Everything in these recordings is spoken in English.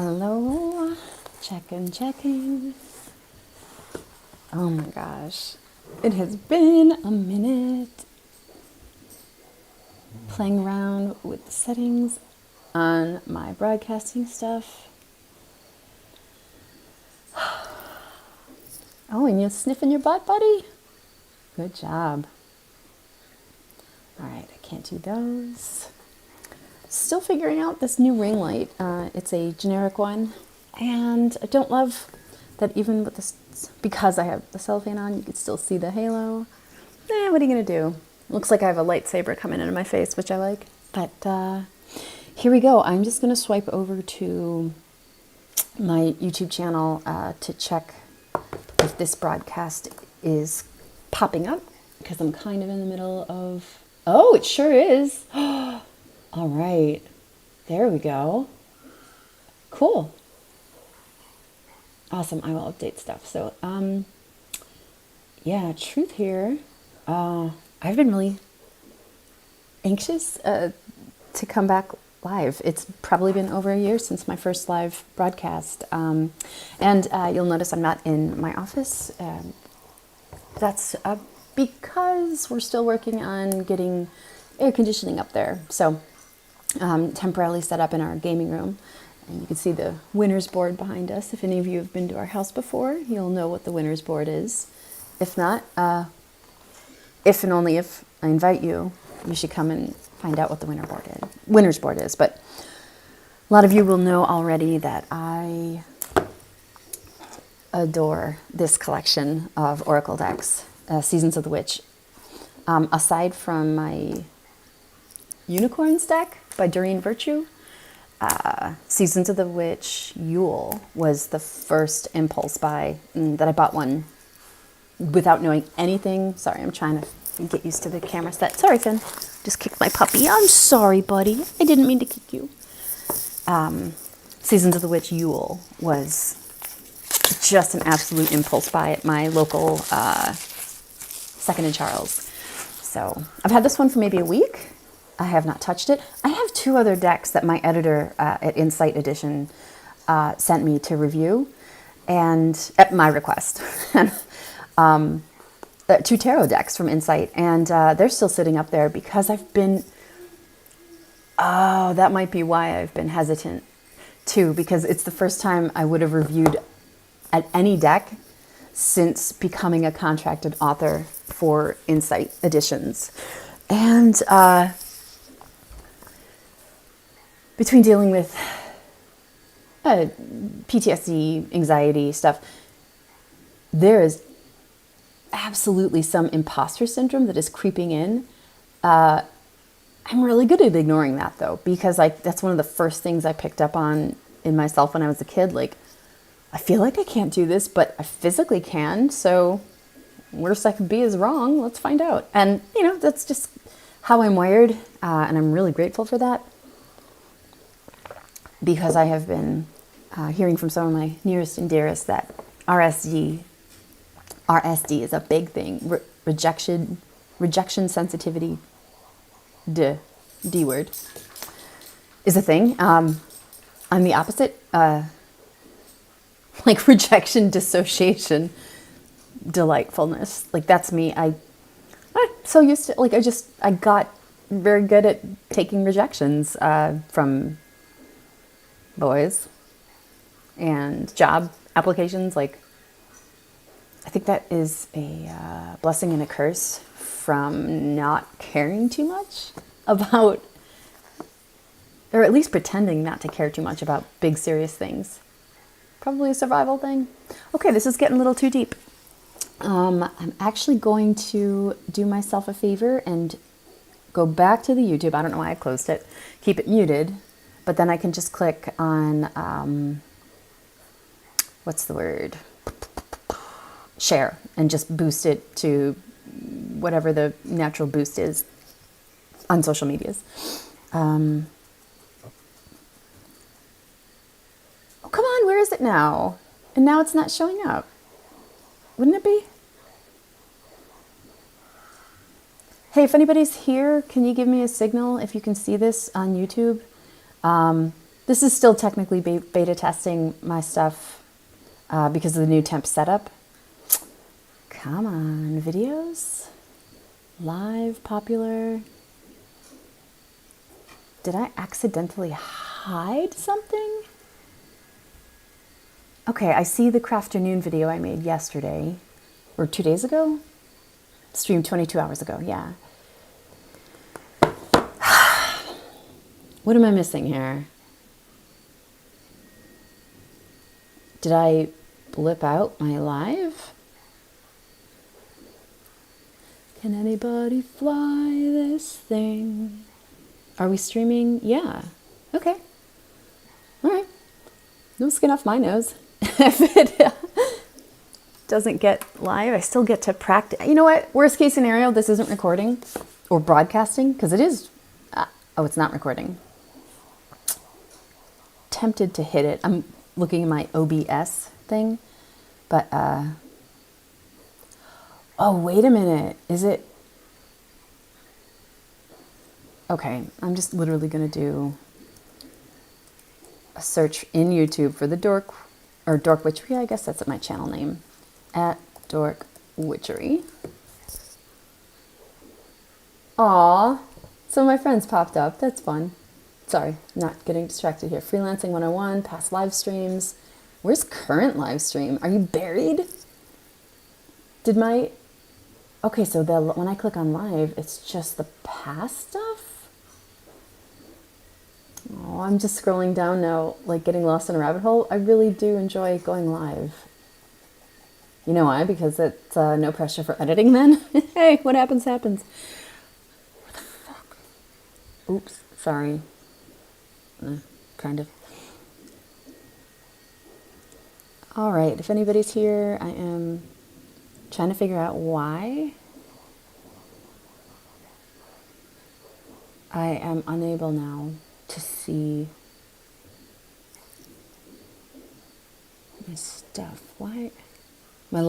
Hello, checking. Oh my gosh, it has been a minute playing around with the settings on my broadcasting stuff. Oh, and you're sniffing your butt, buddy? Good job. All right, I can't do those. Still figuring out this new ring light. It's a generic one, and I don't love that even with this, because I have the cellophane on, you can still see the halo. What are you gonna do? Looks like I have a lightsaber coming into my face, which I like. But here we go. I'm just gonna swipe over to my YouTube channel to check if this broadcast is popping up, because I'm kind of in the middle of... Oh, it sure is. All right, there we go. Cool. Awesome, I will update stuff. So, yeah, truth here. I've been really anxious to come back live. It's probably been over a year since my first live broadcast. And you'll notice I'm not in my office. That's because we're still working on getting air conditioning up there. So, temporarily set up in our gaming room, and you can see the winner's board behind us. If any of you have been to our house before, you'll know what the winner's board is. If not, if and only if I invite you, you should come and find out what the winner's board is. But a lot of you will know already that I adore this collection of Oracle decks, Seasons of the Witch. Aside from my Unicorns deck by Doreen Virtue, Seasons of the Witch Yule was the first impulse buy that I bought one without knowing anything. Sorry, I'm trying to get used to the camera set. Sorry, Finn. Just kicked my puppy. I'm sorry, buddy. I didn't mean to kick you. Seasons of the Witch Yule was just an absolute impulse buy at my local Second and Charles. So I've had this one for maybe a week. I have not touched it. I have two other decks that my editor at Insight Edition sent me to review, and at my request. Two tarot decks from Insight, and they're still sitting up there because I've been... Oh, that might be why I've been hesitant too, because it's the first time I would have reviewed at any deck since becoming a contracted author for Insight Editions. And between dealing with PTSD, anxiety stuff, there is absolutely some imposter syndrome that is creeping in. I'm really good at ignoring that, though, because that's one of the first things I picked up on in myself when I was a kid. Like, I feel like I can't do this, but I physically can, so worst I could be is wrong. Let's find out. And, that's just how I'm wired, and I'm really grateful for that, because I have been hearing from some of my nearest and dearest that RSD is a big thing. Rejection sensitivity, D word, is a thing. I'm the opposite, like rejection, dissociation, delightfulness. Like, that's me. I'm so used to, I got very good at taking rejections from boys and job applications. Like, I think that is a blessing and a curse from not caring too much about, or at least pretending not to care too much about big, serious things. Probably a survival thing. Okay, this is getting a little too deep. I'm actually going to do myself a favor and go back to the YouTube. I don't know why I closed it. Keep it muted. But then I can just click on, what's the word? Share, and just boost it to whatever the natural boost is on social medias. Oh, come on, where is it now? And now it's not showing up. Wouldn't it be? Hey, if anybody's here, can you give me a signal if you can see this on YouTube? This is still technically beta testing my stuff because of the new temp setup. Come on, videos? Live, popular. Did I accidentally hide something? Okay, I see the Crafternoon video I made yesterday, or 2 days ago? Streamed 22 hours ago, yeah. What am I missing here? Did I blip out my live? Can anybody fly this thing? Are we streaming? Yeah. Okay. All right. No skin off my nose. If it doesn't get live, I still get to practice. You know what? Worst case scenario, this isn't recording or broadcasting because it is. Oh, it's not recording. Tempted to hit it. I'm looking at my OBS thing, but oh, wait a minute. Is it? Okay, I'm just literally going to do a search in YouTube for the Dork Witchery. I guess that's my channel name, at Dork Witchery. Aw, some of my friends popped up. That's fun. Sorry, not getting distracted here. Freelancing 101, past live streams. Where's current live stream? Are you buried? Did my... Okay, so when I click on live, it's just the past stuff? Oh, I'm just scrolling down now, like getting lost in a rabbit hole. I really do enjoy going live. You know why? Because it's no pressure for editing then. Hey, what happens, happens. What the fuck? Oops, sorry. Kind of. All right, if anybody's here, I am trying to figure out why I am unable now to see my stuff. Why?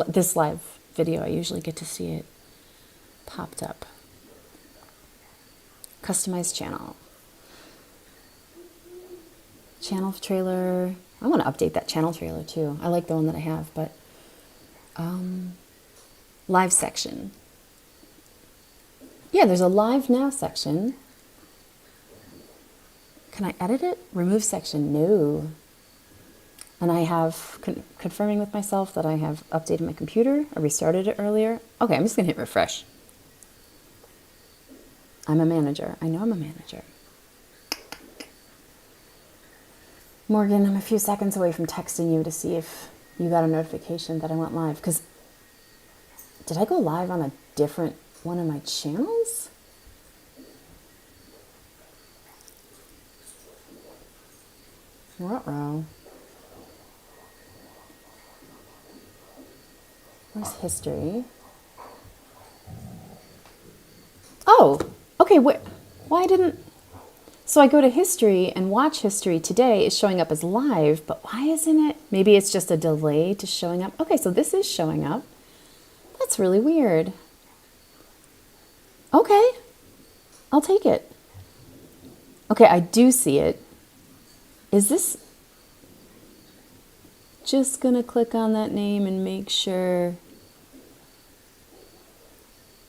This live video, I usually get to see it popped up. Customize channel. Channel trailer. I want to update that channel trailer too. I like the one that I have, but live section. Yeah, there's a live now section. Can I edit it? Remove section, no. And I have confirming with myself that I have updated my computer. I restarted it earlier. Okay, I'm just gonna hit refresh. I'm a manager. I know I'm a manager. Morgan, I'm a few seconds away from texting you to see if you got a notification that I went live. Because did I go live on a different one of my channels? Ruh-roh. Where's history? Oh, okay. Why didn't... So I go to history and watch history today is showing up as live, but why isn't it? Maybe it's just a delay to showing up. Okay, so this is showing up. That's really weird. Okay, I'll take it. Okay, I do see it. Is this... Just gonna click on that name and make sure.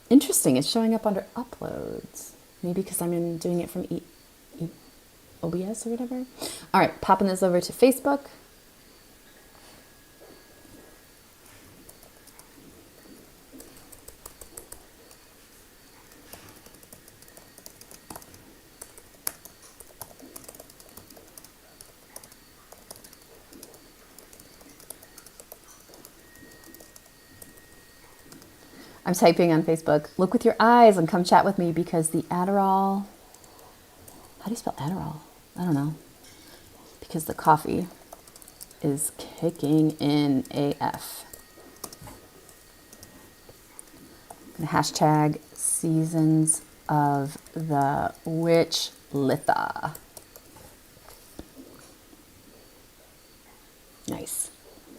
Interesting, it's showing up under uploads. Maybe because I'm doing it from OBS or whatever. All right, popping this over to Facebook. I'm typing on Facebook, look with your eyes and come chat with me because the Adderall, how do you spell Adderall? I don't know. Because the coffee is kicking in AF. Hashtag Seasons of the Witch Litha. Nice.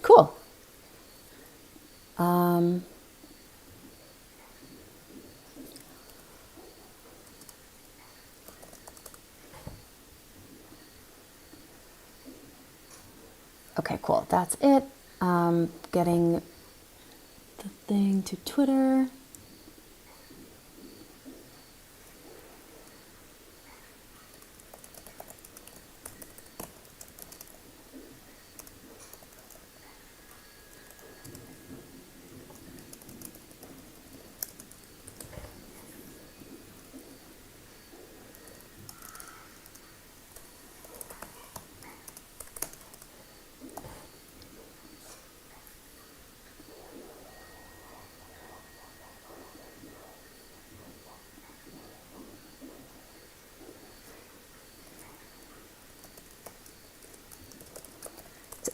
Cool. Okay, cool. That's it. Getting the thing to Twitter.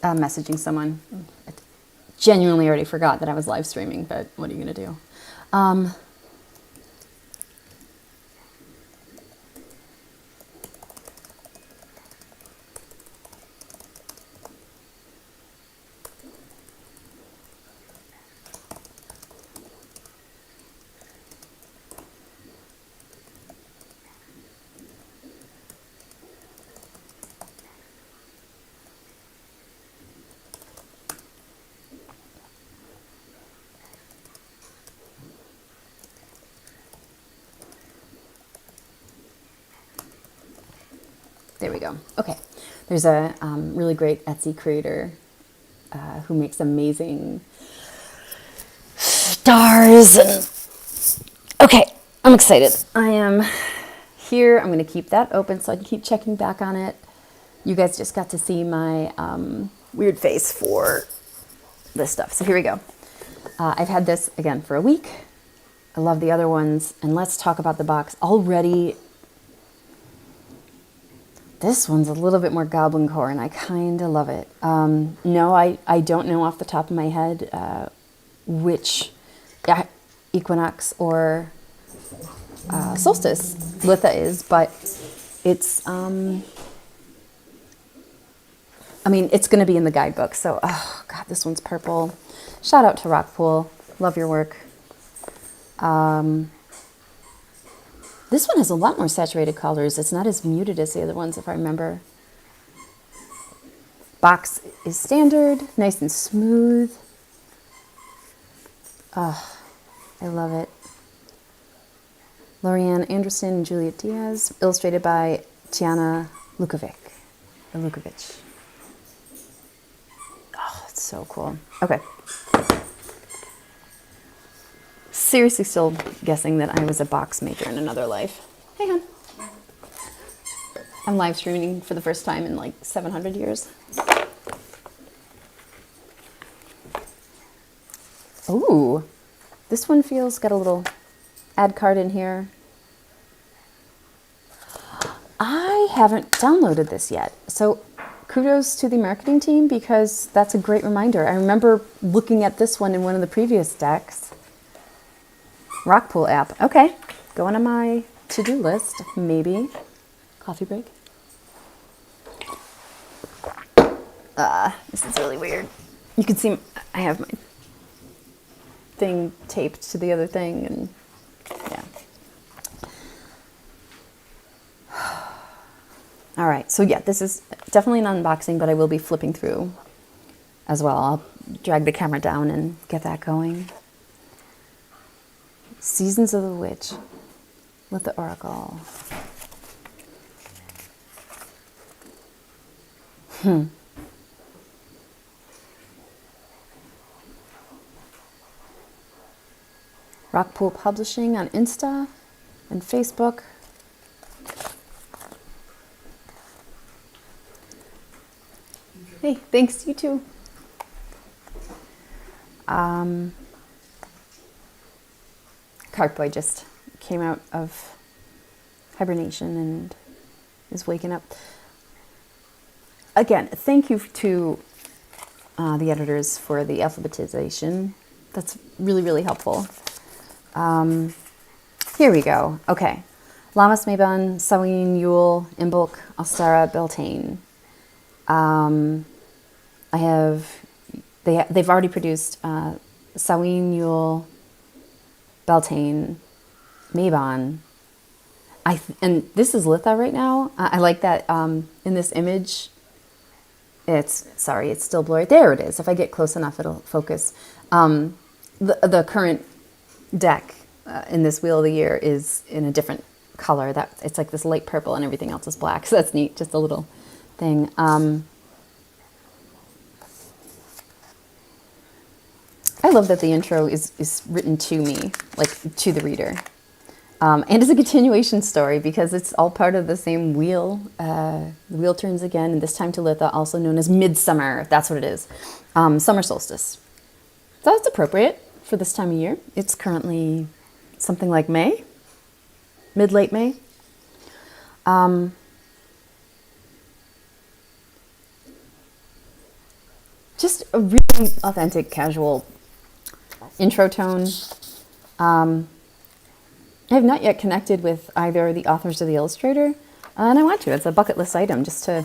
Messaging someone. I genuinely already forgot that I was live streaming, but what are you going to do? There we go. Okay. There's a really great Etsy creator who makes amazing stars. And okay, I'm excited. I am here. I'm going to keep that open so I can keep checking back on it. You guys just got to see my weird face for this stuff. So here we go. I've had this, again, for a week. I love the other ones. And let's talk about the box. Already, this one's a little bit more goblin core, and I kind of love it. No, I don't know off the top of my head which equinox or solstice Litha is, but it's, I mean, it's going to be in the guidebook. So, oh, God, this one's purple. Shout out to Rockpool. Love your work. This one has a lot more saturated colors. It's not as muted as the other ones, if I remember. Box is standard, nice and smooth. Oh, I love it. Lorianne Anderson and Juliet Diaz, illustrated by Tiana Lukovic. Oh, it's so cool. Okay. Seriously still guessing that I was a box maker in another life. Hey, hon. I'm live streaming for the first time in like 700 years. Ooh, this one got a little ad card in here. I haven't downloaded this yet. So kudos to the marketing team because that's a great reminder. I remember looking at this one in one of the previous decks. Rockpool app. Okay. Going on my to-do list. Maybe. Coffee break. This is really weird. You can see I have my thing taped to the other thing, and yeah. All right. So yeah, this is definitely an unboxing, but I will be flipping through as well. I'll drag the camera down and get that going. Seasons of the Witch, LITHA ORACLE. Rockpool Publishing on Insta and Facebook. Hey, thanks, you too. Cartboy just came out of hibernation and is waking up. Again, thank you to the editors for the alphabetization. That's really, really helpful. Here we go. Okay. Llamas Mabon, Sawin, Yule, Imbolc, Ostara, Beltane. They've already produced Sawin, Yule, Beltane, Mabon. And this is Litha right now. I like that in this image. Sorry, it's still blurry. There it is. If I get close enough, it'll focus. The current deck in this Wheel of the Year is in a different color. It's like this light purple and everything else is black. So that's neat. Just a little thing. I love that the intro is written to me, like to the reader. And it's a continuation story because it's all part of the same wheel. The wheel turns again, and this time to Litha, also known as midsummer. That's what it is. Summer solstice. So that's appropriate for this time of year. It's currently something like May, mid-late May. Just a really authentic, casual intro tone. I have not yet connected with either the authors or the illustrator, and I want to. It's a bucket list item just to, I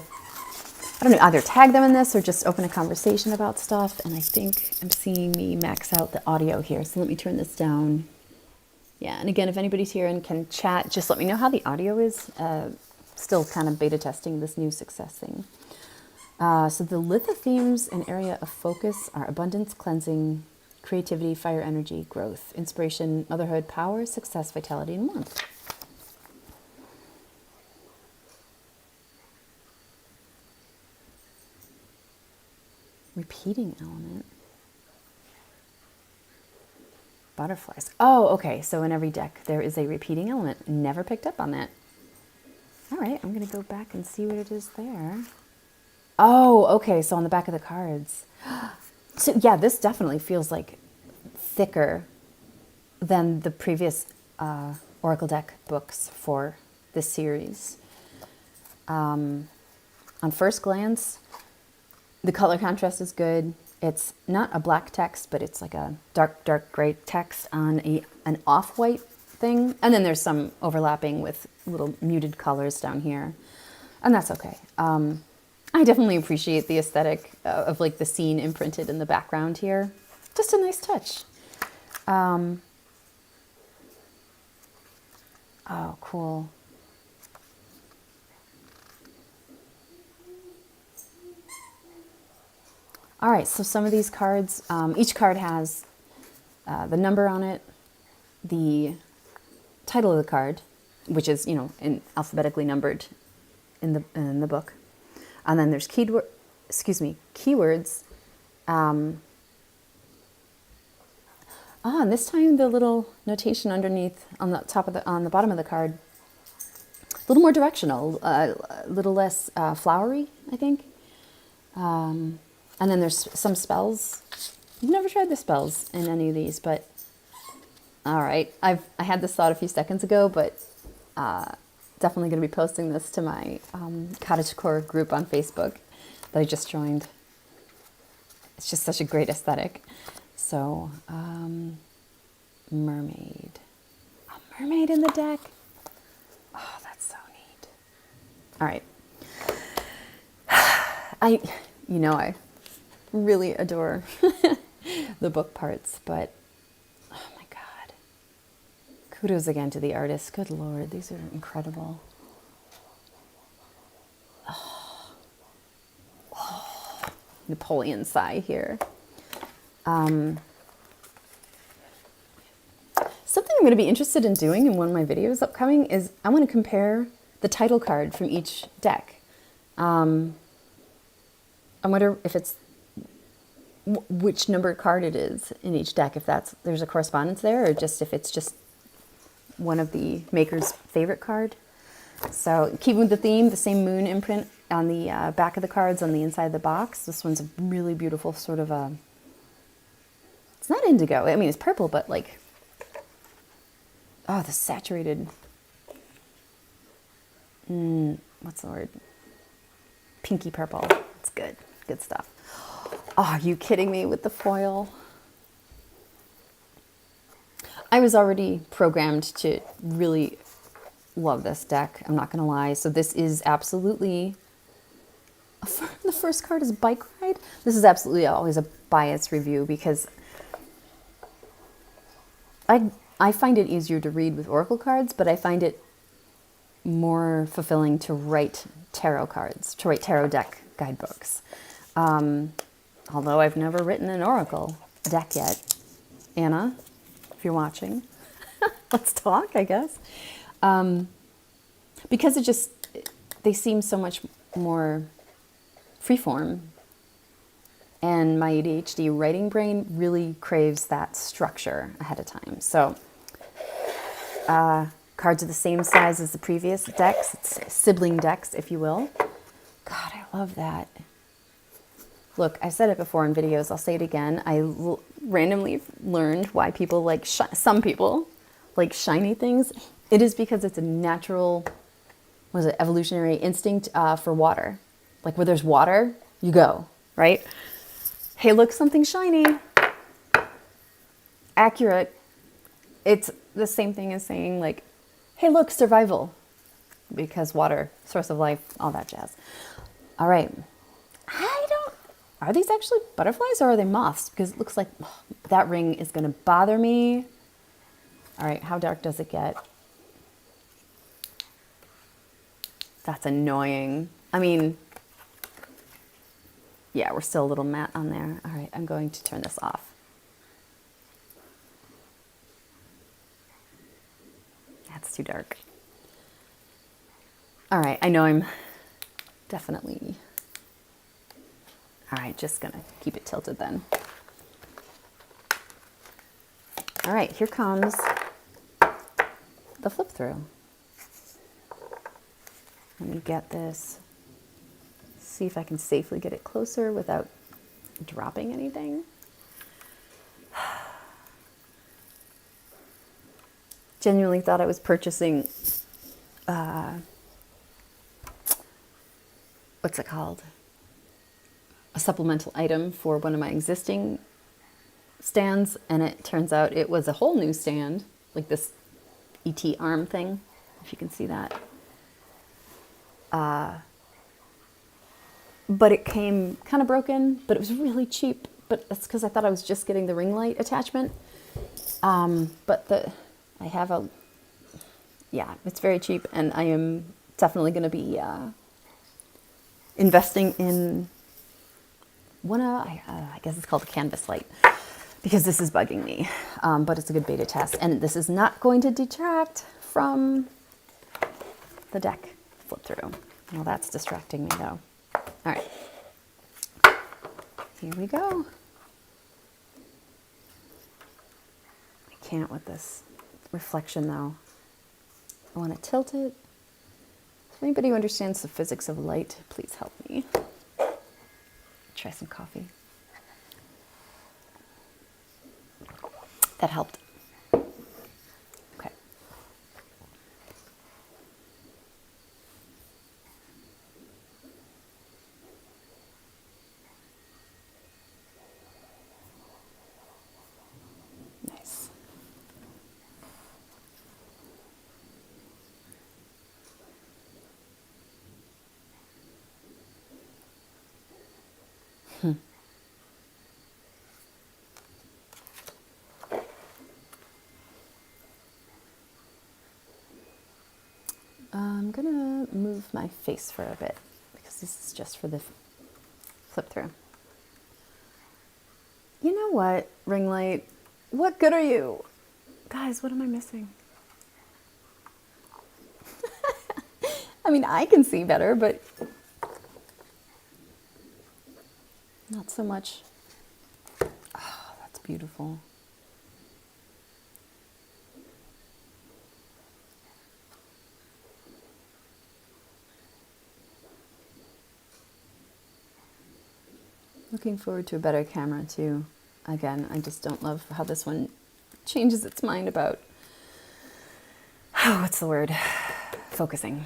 don't know, either tag them in this or just open a conversation about stuff. And I think I'm seeing me max out the audio here, so let me turn this down. Yeah, and again, if anybody's here and can chat, just let me know how the audio is. Still kind of beta testing this new success thing. So the Litha themes and area of focus are abundance, cleansing, creativity, fire energy, growth, inspiration, motherhood, power, success, vitality, and warmth. Repeating element. Butterflies. Oh, okay. So in every deck, there is a repeating element. Never picked up on that. All right. I'm going to go back and see what it is there. Oh, okay. So on the back of the cards. So yeah, this definitely feels like thicker than the previous Oracle deck books for this series. On first glance, the color contrast is good. It's not a black text, but it's like a dark gray text on an off-white thing. And then there's some overlapping with little muted colors down here. And that's okay. I definitely appreciate the aesthetic of like the scene imprinted in the background here. Just a nice touch. Oh, cool. All right, so some of these cards, each card has the number on it, the title of the card, which is, alphabetically numbered in the book. And then there's keywords. And this time the little notation underneath on the bottom of the card, a little more directional, a little less flowery, I think. And then there's some spells. I've never tried the spells in any of these, but all right. I had this thought a few seconds ago, but definitely going to be posting this to my cottagecore group on Facebook that I just joined. It's just such a great aesthetic. So, mermaid. A mermaid in the deck. Oh, that's so neat. All right. I really adore the book parts, but oh my God. Kudos again to the artist. Good Lord, these are incredible. Oh. Napoleon sigh here. Something I'm going to be interested in doing in one of my videos upcoming is I want to compare the title card from each deck. I wonder if it's which number card it is in each deck, if there's a correspondence there, or just if it's just one of the maker's favorite card. So keeping with the theme, the same moon imprint on the back of the cards on the inside of the box. This one's a really beautiful sort of a, it's not indigo. I mean, it's purple, but like, oh, the saturated, what's the word? Pinky purple. It's good. Good stuff. Oh, are you kidding me with the foil? I was already programmed to really love this deck. I'm not going to lie. So this is absolutely, the first card is Bike Ride. This is absolutely always a biased review because I find it easier to read with Oracle cards, but I find it more fulfilling to write tarot cards, to write tarot deck guidebooks. Although I've never written an oracle deck yet. Anna, if you're watching, let's talk, I guess. Because they seem so much more freeform. And my ADHD writing brain really craves that structure ahead of time. So cards are the same size as the previous decks. It's sibling decks, if you will. God, I love that. Look, I've said it before in videos. I'll say it again. I randomly learned why people like, some people like shiny things. It is because it's a natural, evolutionary instinct for water. Like where there's water, you go, right? Hey, look, something shiny. Accurate. It's the same thing as saying like, hey, look, survival. Because water, source of life, all that jazz. All right. Are these actually butterflies or are they moths? Because it looks like that ring is going to bother me. All right, how dark does it get? That's annoying. I mean, yeah, we're still a little matte on there. All right, I'm going to turn this off. That's too dark. All right, I know I'm definitely... All right, just gonna keep it tilted then. All right, here comes the flip through. Let me get this, see if I can safely get it closer without dropping anything. Genuinely thought I was purchasing, what's it called? A supplemental item for one of my existing stands, and it turns out it was a whole new stand, like this ET arm thing, if you can see that. But it came kind of broken, but it was really cheap. But that's because I thought I was just getting the ring light attachment. But I have a, yeah, it's very cheap, and I am definitely going to be investing in one of, I guess it's called a canvas light, because this is bugging me. But it's a good beta test, and this is not going to detract from the deck flip through. Well, that's distracting me though. All right, here we go. I can't with this reflection though. I want to tilt it. If anybody who understands the physics of light, please help me. Try some coffee. That helped. Okay. Nice. I'm gonna move my face for a bit because this is just for the flip through. You know what, ring light? What good are you? Guys, what am I missing? I mean, I can see better, but not so much. Oh, that's beautiful. Looking forward to a better camera too. Again, I just don't love how this one changes its mind about, oh, what's the word? Focusing.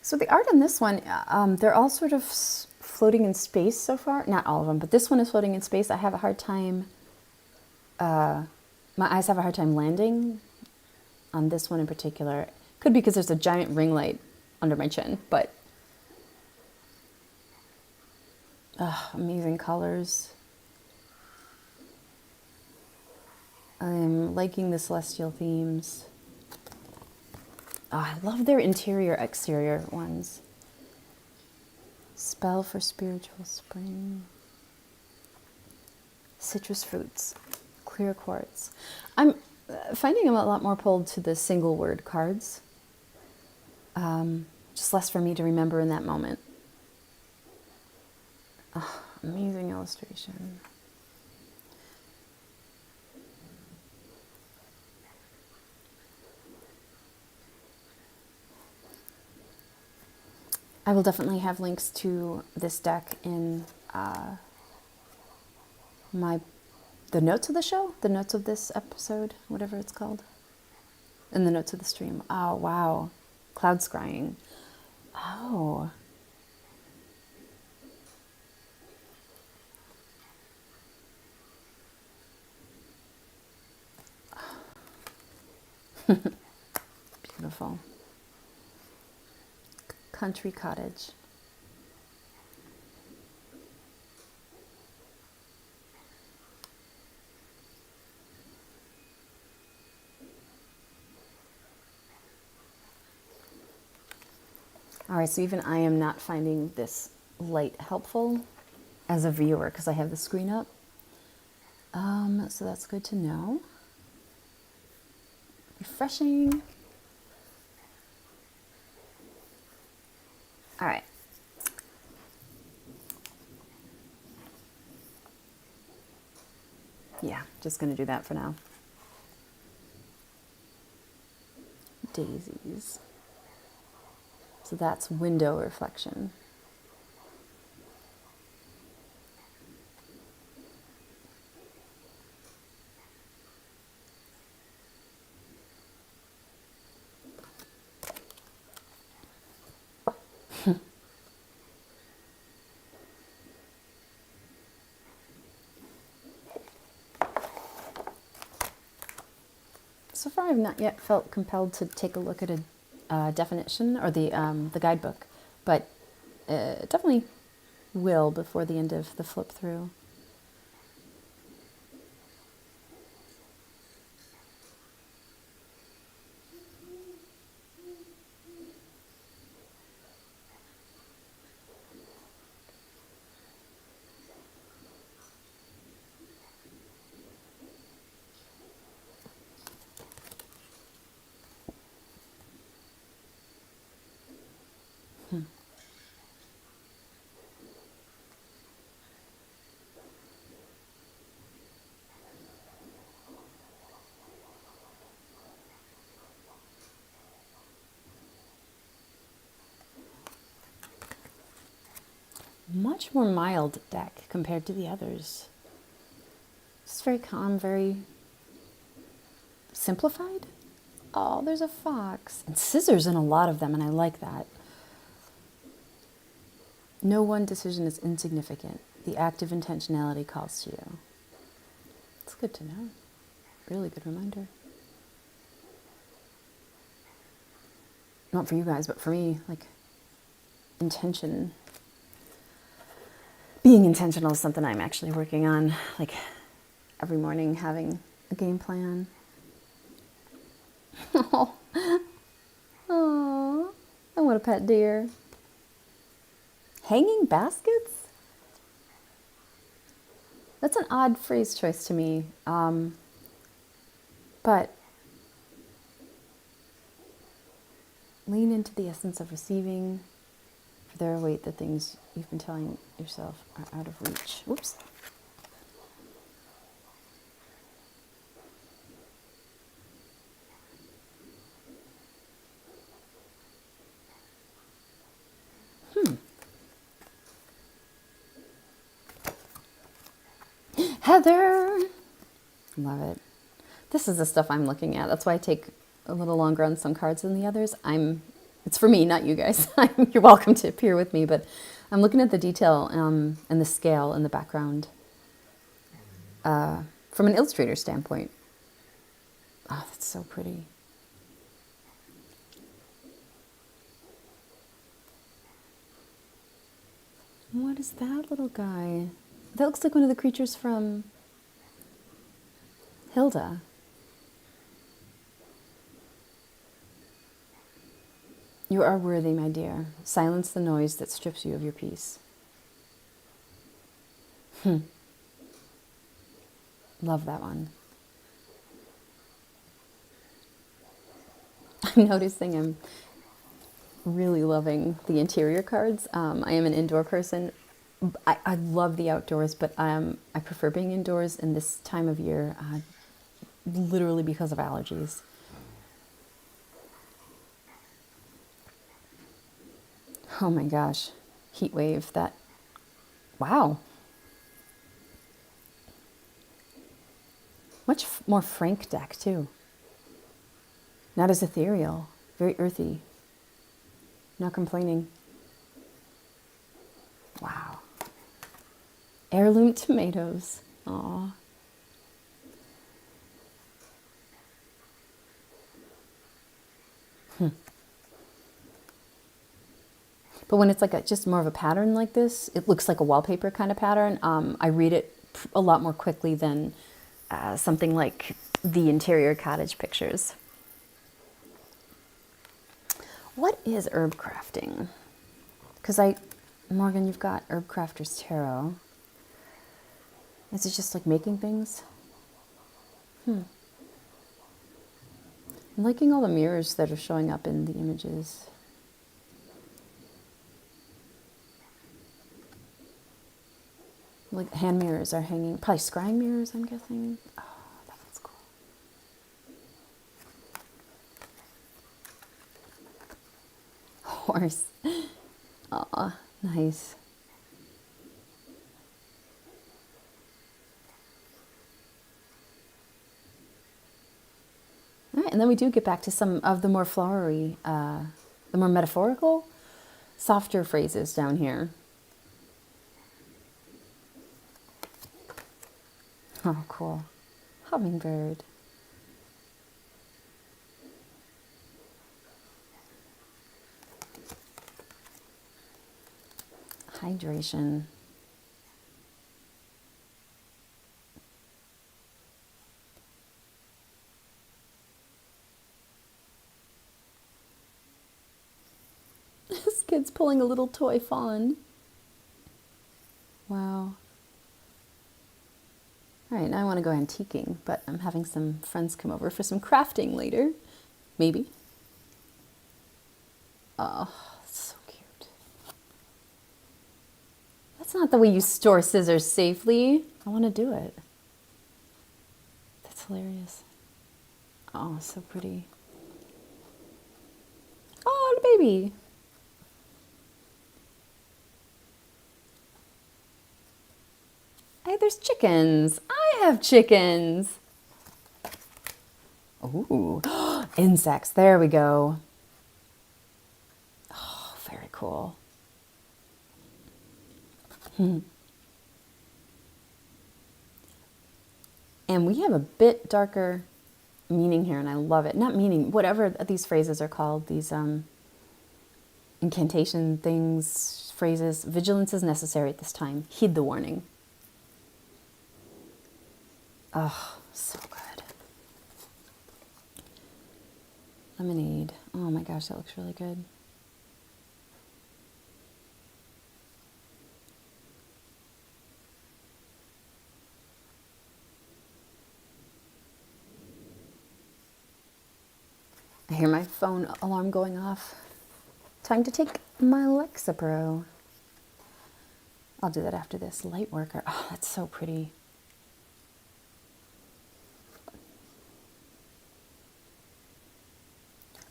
So the art on this one, they're all sort of floating in space so far. Not all of them, but this one is floating in space. I have a hard time, my eyes have a hard time landing on this one in particular. Could be because there's a giant ring light under my chin, but amazing colors. I'm liking the celestial themes. Oh, I love their interior, exterior ones. Spell for spiritual spring. Citrus fruits. Clear quartz. I'm finding I'm a lot more pulled to the single word cards. Just less for me to remember in that moment. Oh, amazing illustration. I will definitely have links to this deck in the notes of the show, the notes of this episode, whatever it's called, in the notes of the stream. Oh, wow. Cloud scrying. Oh. Beautiful. Country cottage. All right, so even I am not finding this light helpful as a viewer because I have the screen up. So that's good to know. Refreshing. All right. Yeah, just going to do that for now. Daisies. So that's window reflection. So far, I've not yet felt compelled to take a look at a definition or the guidebook, but definitely will before the end of the flip through. Much more mild deck compared to the others. Just very calm, very simplified. Oh, there's a fox. And scissors in a lot of them, and I like that. No one decision is insignificant. The active intentionality calls to you. It's good to know. Really good reminder. Not for you guys, but for me, like, intention. Being intentional is something I'm actually working on. Like, every morning having a game plan. Oh, I want a pet deer. Hanging baskets? That's an odd phrase choice to me. But lean into the essence of receiving, for there await the things you've been telling yourself are out of reach. Whoops. Heather! Love it. This is the stuff I'm looking at. That's why I take a little longer on some cards than the others. It's for me, not you guys. You're welcome to appear with me, but I'm looking at the detail and the scale in the background from an illustrator standpoint. Oh, that's so pretty. What is that little guy? That looks like one of the creatures from Hilda. You are worthy, my dear. Silence the noise that strips you of your peace. Love that one. I'm noticing I'm really loving the interior cards. I am an indoor person. I love the outdoors, but I prefer being indoors in this time of year, literally because of allergies. Oh my gosh, heat wave, wow. Much more frank deck too. Not as ethereal, very earthy. Not complaining. Wow. Heirloom tomatoes. Aw. But when it's like just more of a pattern like this, it looks like a wallpaper kind of pattern. I read it a lot more quickly than something like the interior cottage pictures. What is herb crafting? Because Morgan, you've got Herb Crafter's Tarot. Is it just like making things? I'm liking all the mirrors that are showing up in the images. Like hand mirrors are hanging, probably scrying mirrors, I'm guessing. Oh, that one's cool. Horse. Aw, nice. All right, and then we do get back to some of the more flowery, the more metaphorical, softer phrases down here. Oh, cool. Hummingbird. Hydration. This kid's pulling a little toy fawn. Wow. All right, now I want to go antiquing, but I'm having some friends come over for some crafting later. Maybe. Oh, so cute. That's not the way you store scissors safely. I want to do it. That's hilarious. Oh, so pretty. Oh, the baby. Hey, there's chickens. I have chickens. Ooh, insects. There we go. Oh, very cool. And we have a bit darker meaning here, and I love it. Not meaning, whatever these phrases are called, these incantation things, phrases. Vigilance is necessary at this time. Heed the warning. Oh, so good. Lemonade. Oh my gosh, that looks really good. I hear my phone alarm going off. Time to take my Lexapro. I'll do that after this. Lightworker. Oh, that's so pretty.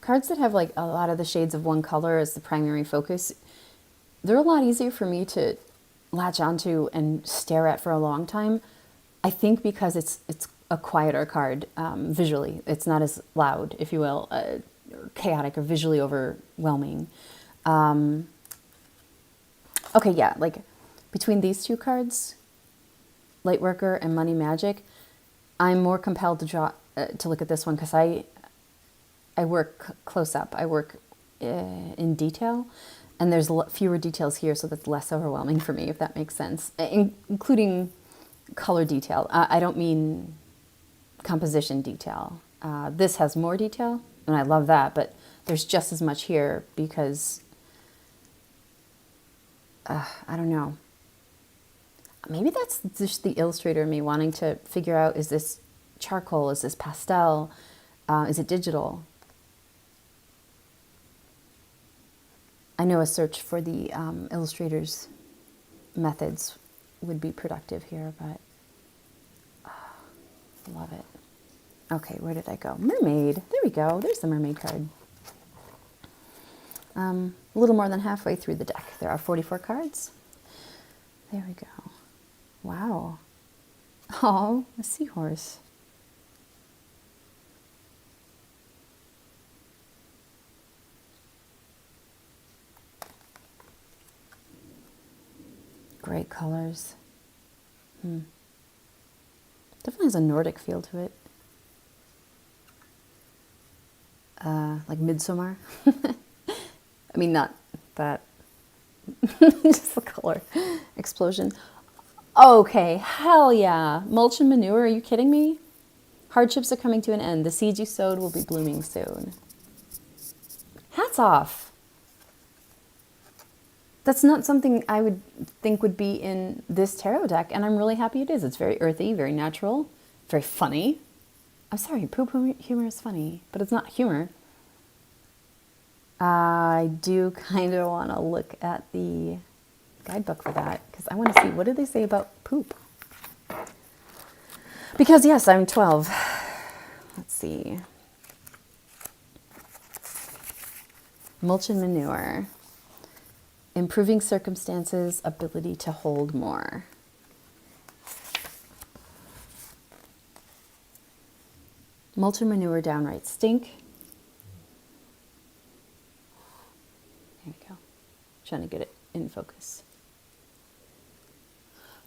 Cards that have like a lot of the shades of one color as the primary focus, they're a lot easier for me to latch onto and stare at for a long time. I think because it's a quieter card visually. It's not as loud, if you will, chaotic or visually overwhelming. Okay, yeah, like between these two cards, Lightworker and Money Magic, I'm more compelled to draw to look at this one because I work close up. I work in detail, and there's fewer details here, so that's less overwhelming for me, if that makes sense, including color detail. I don't mean composition detail. This has more detail, and I love that, but there's just as much here because, I don't know. Maybe that's just the illustrator in me wanting to figure out, is this charcoal, is this pastel, is it digital? I know a search for the illustrator's methods would be productive here, but love it. Okay, where did I go? Mermaid. There we go. There's the mermaid card. A little more than halfway through the deck. There are 44 cards. There we go. Wow. Oh, a seahorse. Great colors. Definitely has a Nordic feel to it. Like Midsummer. I mean, not that. Just the color explosion. Okay, hell yeah. Mulch and manure, are you kidding me? Hardships are coming to an end. The seeds you sowed will be blooming soon. Hats off. That's not something I would think would be in this tarot deck, and I'm really happy it is. It's very earthy, very natural, very funny. I'm sorry, poop humor is funny, but it's not humor. I do kind of want to look at the guidebook for that, because I want to see, what did they say about poop? Because yes, I'm 12. Let's see. Mulch and manure. Improving circumstances, ability to hold more. Mulch and manure downright stink. There we go. Trying to get it in focus.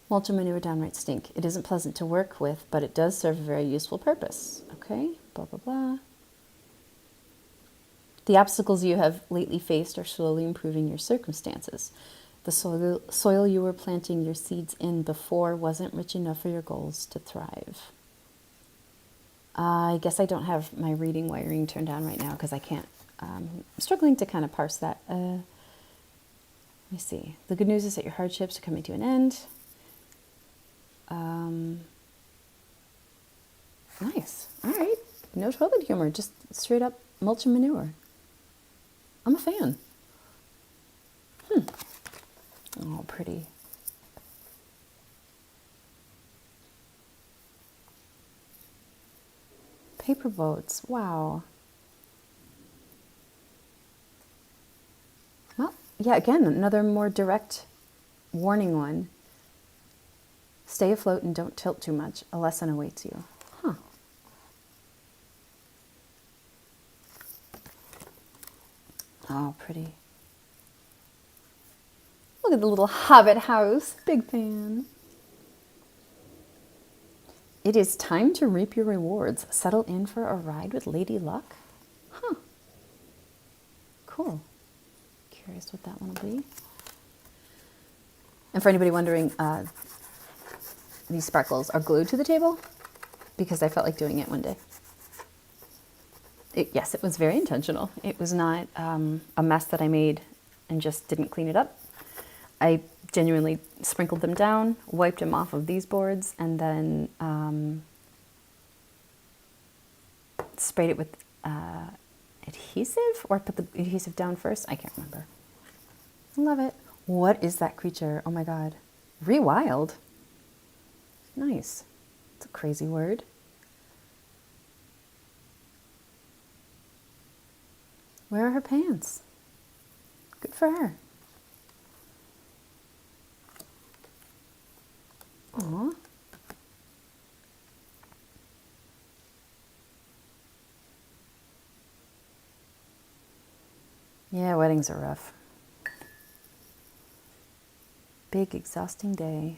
Mulch and manure downright stink. It isn't pleasant to work with, but it does serve a very useful purpose. Okay, blah, blah, blah. The obstacles you have lately faced are slowly improving your circumstances. The soil you were planting your seeds in before wasn't rich enough for your goals to thrive. I guess I don't have my reading wiring turned on right now because I can't. I'm struggling to kind of parse that. Let me see. The good news is that your hardships are coming to an end. Nice. All right. No toilet humor. Just straight up mulch and manure. I'm a fan. Oh, pretty. Paper boats. Wow. Well, yeah, again, another more direct warning one. Stay afloat and don't tilt too much. A lesson awaits you. Huh. Oh, pretty. Look at the little hobbit house. Big fan. It is time to reap your rewards. Settle in for a ride with Lady Luck. Huh. Cool. Curious what that one will be. And for anybody wondering, these sparkles are glued to the table because I felt like doing it one day. Yes, it was very intentional. It was not a mess that I made and just didn't clean it up. I genuinely sprinkled them down, wiped them off of these boards, and then sprayed it with adhesive, or put the adhesive down first. I can't remember. Love it. What is that creature? Oh my God. Rewild. Nice. It's a crazy word. Where are her pants? Good for her. Aw. Yeah, weddings are rough. Big, exhausting day.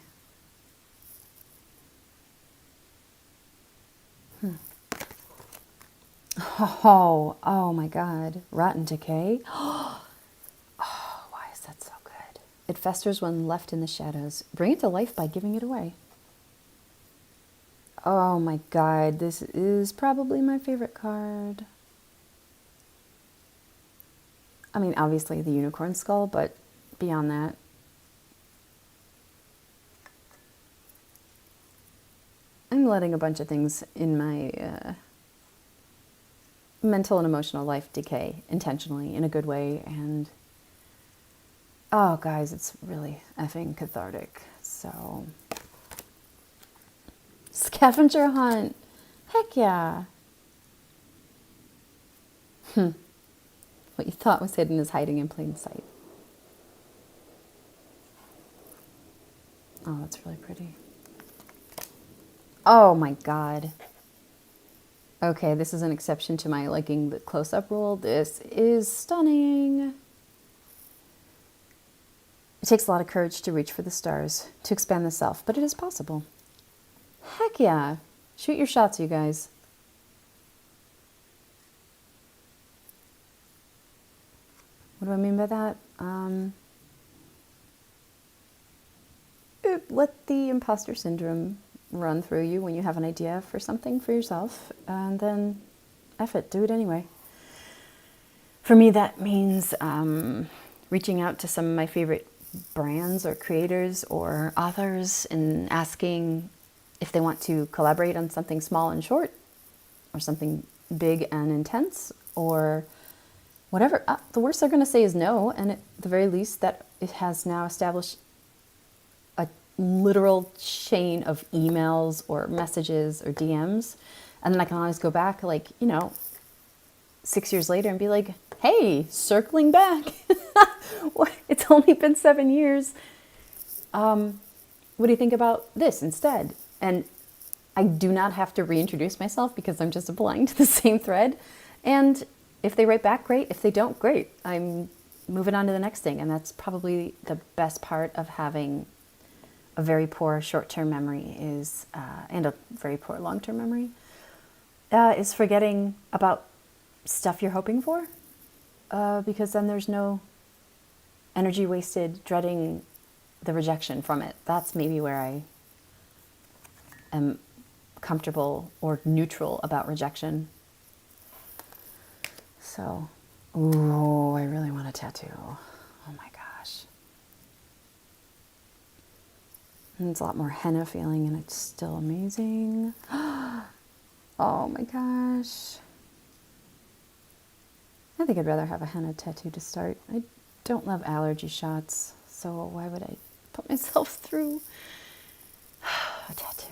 Oh my God. Rotten decay. Oh, why is that so good? It festers when left in the shadows. Bring it to life by giving it away. Oh my God. This is probably my favorite card. I mean, obviously the unicorn skull, but beyond that, I'm letting a bunch of things in my mental and emotional life decay intentionally in a good way. And oh, guys, it's really effing cathartic. So, scavenger hunt. Heck yeah. What you thought was hidden is hiding in plain sight. Oh, that's really pretty. Oh my God. Okay, this is an exception to my liking the close-up rule. This is stunning. It takes a lot of courage to reach for the stars, to expand the self, but it is possible. Heck yeah. Shoot your shots, you guys. What do I mean by that? Let the imposter syndrome run through you when you have an idea for something for yourself, and then F it, do it anyway. For me, that means reaching out to some of my favorite brands or creators or authors and asking if they want to collaborate on something small and short, or something big and intense, or whatever. The worst they're going to say is no, and at the very least that it has now established a literal chain of emails or messages or DMs, and then I can always go back, like, 6 years later and be like, hey, circling back. It's only been 7 years. What do you think about this instead? And I do not have to reintroduce myself because I'm just applying to the same thread. And if they write back, great. If they don't, great. I'm moving on to the next thing. And that's probably the best part of having a very poor short-term memory is, and a very poor long-term memory, is forgetting about stuff you're hoping for. Because then there's no energy wasted dreading the rejection from it. That's maybe where I am comfortable or neutral about rejection. So, ooh, I really want a tattoo. Oh my gosh. And it's a lot more henna feeling, and it's still amazing. Oh my gosh. I think I'd rather have a henna tattoo to start. I don't love allergy shots, so why would I put myself through a tattoo?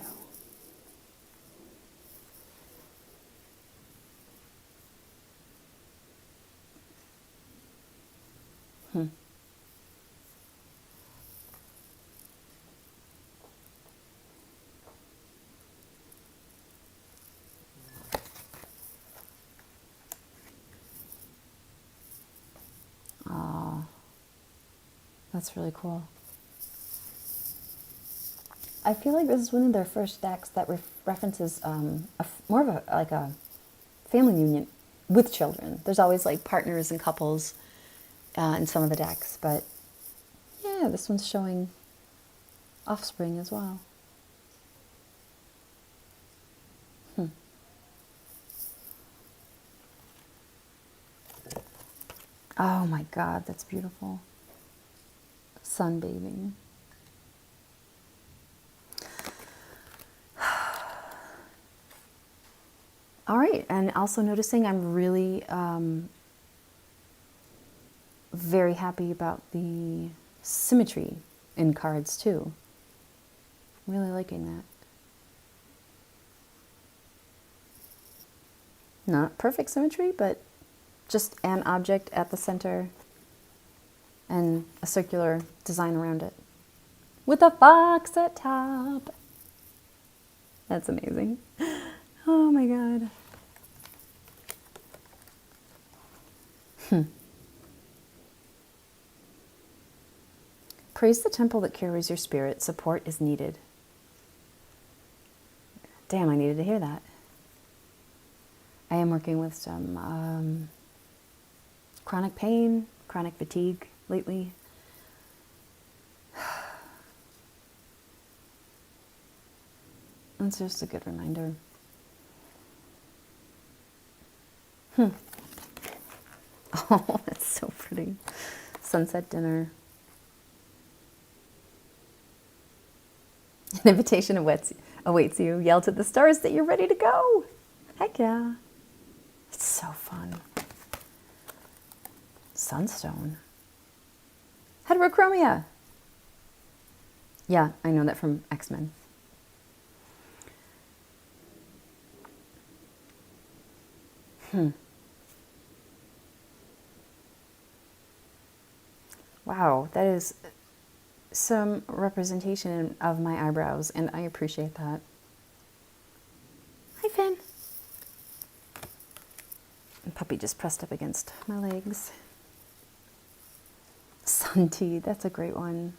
Oh, that's really cool. I feel like this is one of their first decks that references more of a family union with children. There's always like partners and couples in some of the decks, but yeah, this one's showing offspring as well. Oh my God, that's beautiful. Sunbathing. All right, and also noticing I'm really very happy about the symmetry in cards too. Really liking that. Not perfect symmetry, but just an object at the center and a circular design around it with a fox at top. That's amazing. Oh my God. Praise the temple that carries your spirit. Support is needed. Damn, I needed to hear that. I am working with some chronic pain, chronic fatigue lately. It's just a good reminder. Oh, that's so pretty. Sunset dinner. An invitation awaits you. Yell to the stars that you're ready to go. Heck yeah. It's so fun. Sunstone. Heterochromia. Yeah, I know that from X-Men. Wow, that is some representation of my eyebrows, and I appreciate that. Hi, Finn. And puppy just pressed up against my legs. Sun tea, that's a great one.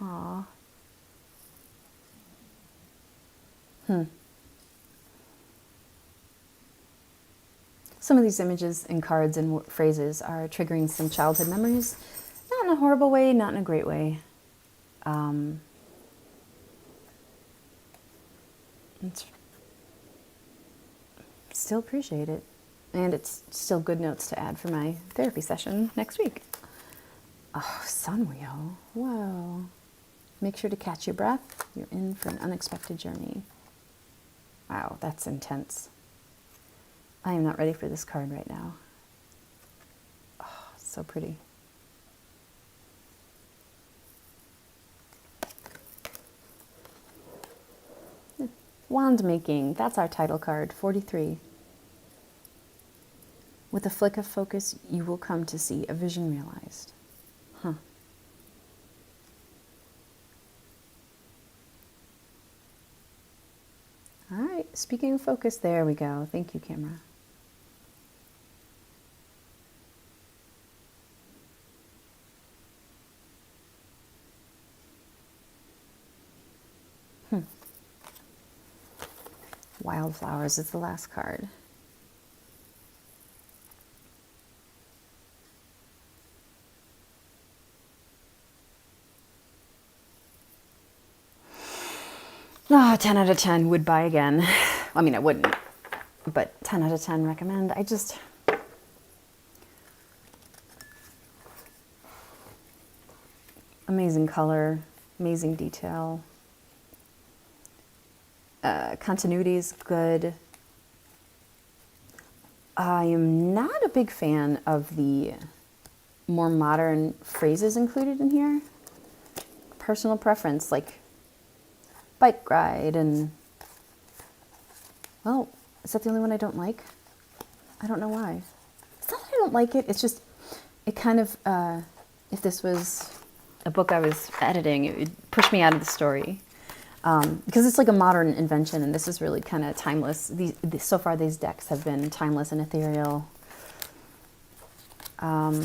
Aw. Some of these images and cards and phrases are triggering some childhood memories. Not in a horrible way, not in a great way. Still appreciate it. And it's still good notes to add for my therapy session next week. Oh, sun wheel. Whoa. Make sure to catch your breath. You're in for an unexpected journey. Wow, that's intense. I am not ready for this card right now. Oh, so pretty. Wand making, that's our title card, 43. With a flick of focus, you will come to see a vision realized. Huh. All right, speaking of focus, there we go. Thank you, camera. Wildflowers is the last card. Oh, 10 out of 10 would buy again. I mean, I wouldn't, but 10 out of 10 recommend. Amazing color, amazing detail. Continuity is good. I am not a big fan of the more modern phrases included in here. Personal preference, like bike ride and, well, is that the only one I don't like? I don't know why. It's not that I don't like it, it's just, it kind of, if this was a book I was editing, it would push me out of the story. Because it's like a modern invention, and this is really kind of timeless. So far, these decks have been timeless and ethereal. Yeah,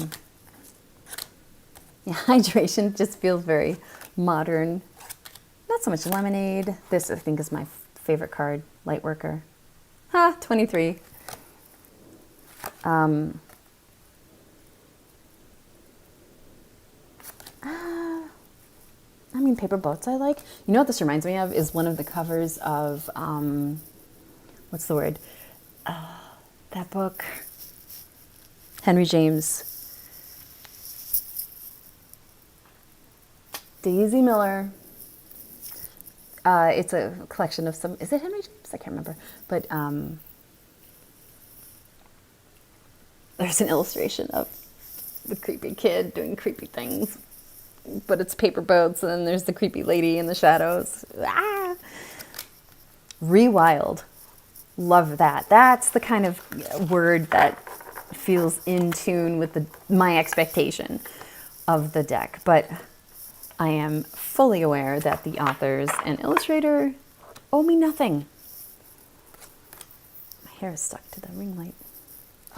hydration just feels very modern. Not so much lemonade. This, I think, is my favorite card, Lightworker. Ha, 23. I mean, paper boats I like. You know what this reminds me of is one of the covers of, what's the word? That book, Henry James. Daisy Miller. It's a collection of some, is it Henry James? I can't remember. But there's an illustration of the creepy kid doing creepy things. But it's paper boats, and then there's the creepy lady in the shadows. Ah! Rewild. Love that. That's the kind of word that feels in tune with my expectation of the deck. But I am fully aware that the authors and illustrator owe me nothing. My hair is stuck to the ring light.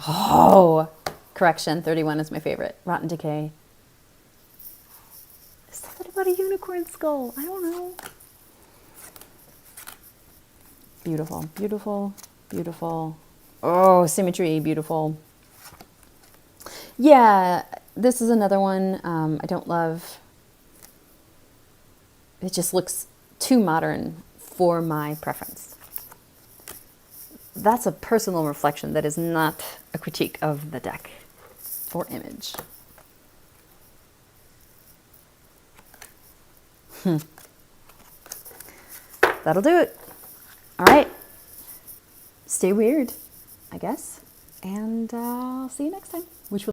Oh! Correction, 31 is my favorite. Rotten Decay. Is that about a unicorn skull? I don't know. Beautiful, beautiful, beautiful. Oh, symmetry, beautiful. Yeah, this is another one I don't love. It just looks too modern for my preference. that's a personal reflection. That is not a critique of the deck or image. That'll do it. All right. Stay weird, I guess. And I'll see you next time, which will